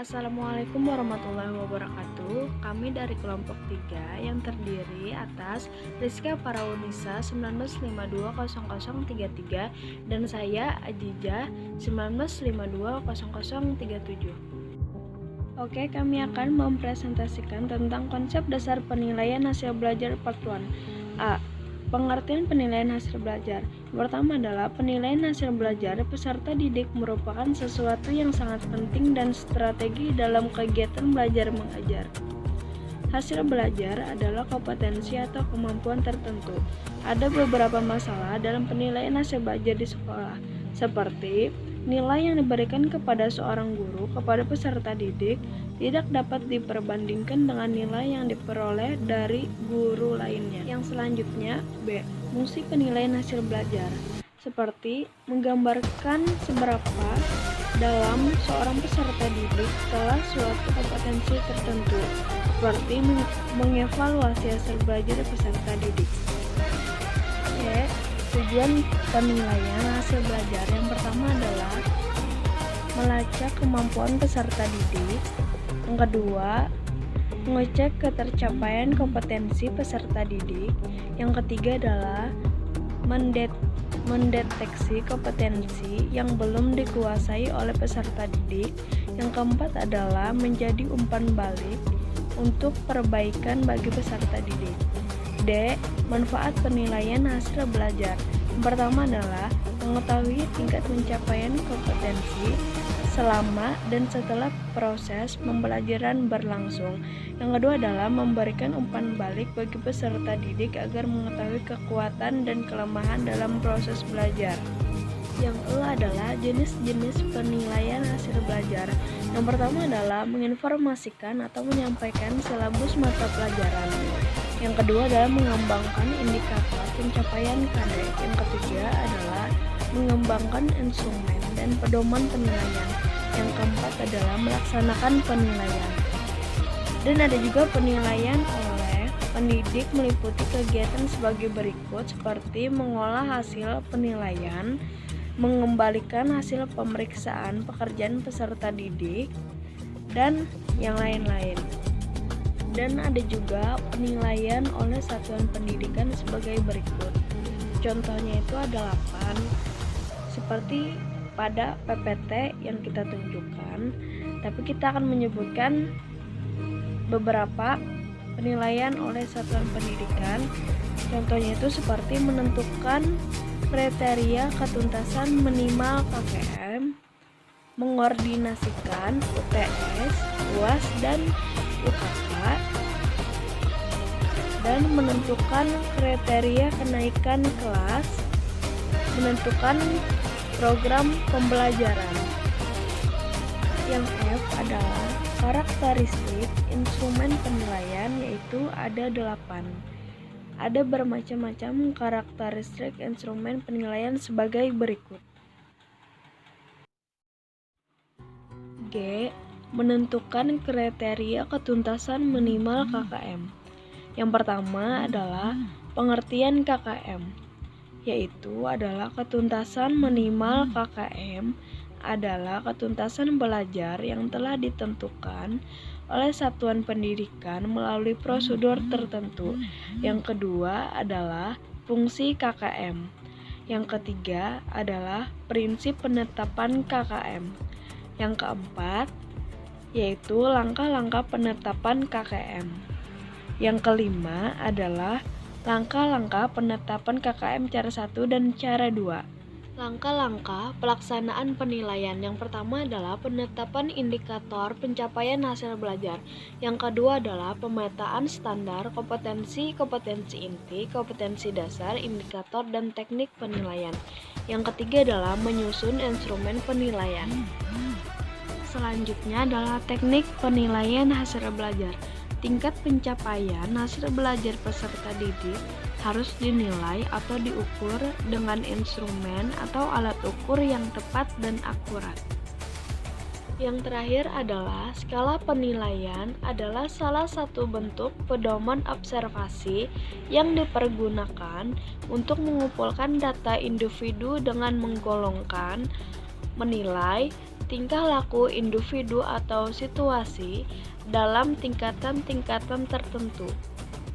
Assalamualaikum warahmatullahi wabarakatuh. Kami dari kelompok 3 yang terdiri atas Rizka Paraunisa 19520033 dan saya Ajijah 19520037. Oke, kami akan mempresentasikan tentang konsep dasar penilaian hasil belajar part 1. A. Pengertian penilaian hasil belajar. Pertama adalah penilaian hasil belajar peserta didik merupakan sesuatu yang sangat penting dan strategi dalam kegiatan belajar mengajar. Hasil belajar adalah kompetensi atau kemampuan tertentu. Ada beberapa masalah dalam penilaian hasil belajar di sekolah, seperti nilai yang diberikan kepada seorang guru kepada peserta didik tidak dapat diperbandingkan dengan nilai yang diperoleh dari guru lainnya. Yang selanjutnya, B. Fungsi penilaian hasil belajar, seperti menggambarkan seberapa dalam seorang peserta didik telah suatu kompetensi tertentu, seperti mengevaluasi hasil belajar peserta didik. C. Tujuan penilaian hasil belajar yang pertama adalah melacak kemampuan peserta didik. Yang kedua, mengecek ketercapaian kompetensi peserta didik. Yang ketiga adalah mendeteksi kompetensi yang belum dikuasai oleh peserta didik. Yang keempat adalah menjadi umpan balik untuk perbaikan bagi peserta didik. D. Manfaat penilaian hasil belajar. Yang pertama adalah mengetahui tingkat pencapaian kompetensi selama dan setelah proses pembelajaran berlangsung. Yang kedua adalah memberikan umpan balik bagi peserta didik agar mengetahui kekuatan dan kelemahan dalam proses belajar. Yang kedua adalah jenis-jenis penilaian hasil belajar. Yang pertama adalah menginformasikan atau menyampaikan silabus mata pelajaran. Yang kedua adalah mengembangkan indikator pencapaian KD. Yang ketiga adalah mengembangkan instrumen dan pedoman penilaian. Yang keempat adalah melaksanakan penilaian. Dan ada juga penilaian oleh pendidik meliputi kegiatan sebagai berikut, seperti mengolah hasil penilaian, mengembalikan hasil pemeriksaan pekerjaan peserta didik, dan yang lain-lain. Dan ada juga penilaian oleh satuan pendidikan sebagai berikut. Contohnya itu ada 8, seperti pada PPT yang kita tunjukkan, tapi kita akan menyebutkan beberapa penilaian oleh satuan pendidikan. Contohnya itu seperti menentukan kriteria ketuntasan minimal KKM, mengordinasikan UTS, UAS, dan UKK, dan menentukan kriteria kenaikan kelas, menentukan program pembelajaran. Yang F adalah karakteristik instrumen penilaian, yaitu ada 8. Ada bermacam-macam karakteristik instrumen penilaian sebagai berikut. G. Menentukan kriteria ketuntasan minimal KKM. Yang pertama adalah pengertian KKM, yaitu adalah ketuntasan minimal KKM adalah ketuntasan belajar yang telah ditentukan oleh satuan pendidikan melalui prosedur tertentu. Yang kedua adalah fungsi KKM. Yang ketiga adalah prinsip penetapan KKM. Yang keempat yaitu langkah-langkah penetapan KKM. Yang kelima adalah langkah-langkah penetapan KKM cara 1 dan cara 2. Langkah-langkah pelaksanaan penilaian. Yang pertama adalah penetapan indikator pencapaian hasil belajar. Yang kedua adalah pemetaan standar kompetensi inti, kompetensi dasar, indikator, dan teknik penilaian. Yang ketiga adalah menyusun instrumen penilaian. Selanjutnya adalah teknik penilaian hasil belajar. Tingkat pencapaian hasil belajar peserta didik harus dinilai atau diukur dengan instrumen atau alat ukur yang tepat dan akurat. Yang terakhir adalah skala penilaian adalah salah satu bentuk pedoman observasi yang dipergunakan untuk mengumpulkan data individu dengan menggolongkan, menilai, tingkah laku individu atau situasi dalam tingkatan-tingkatan tertentu.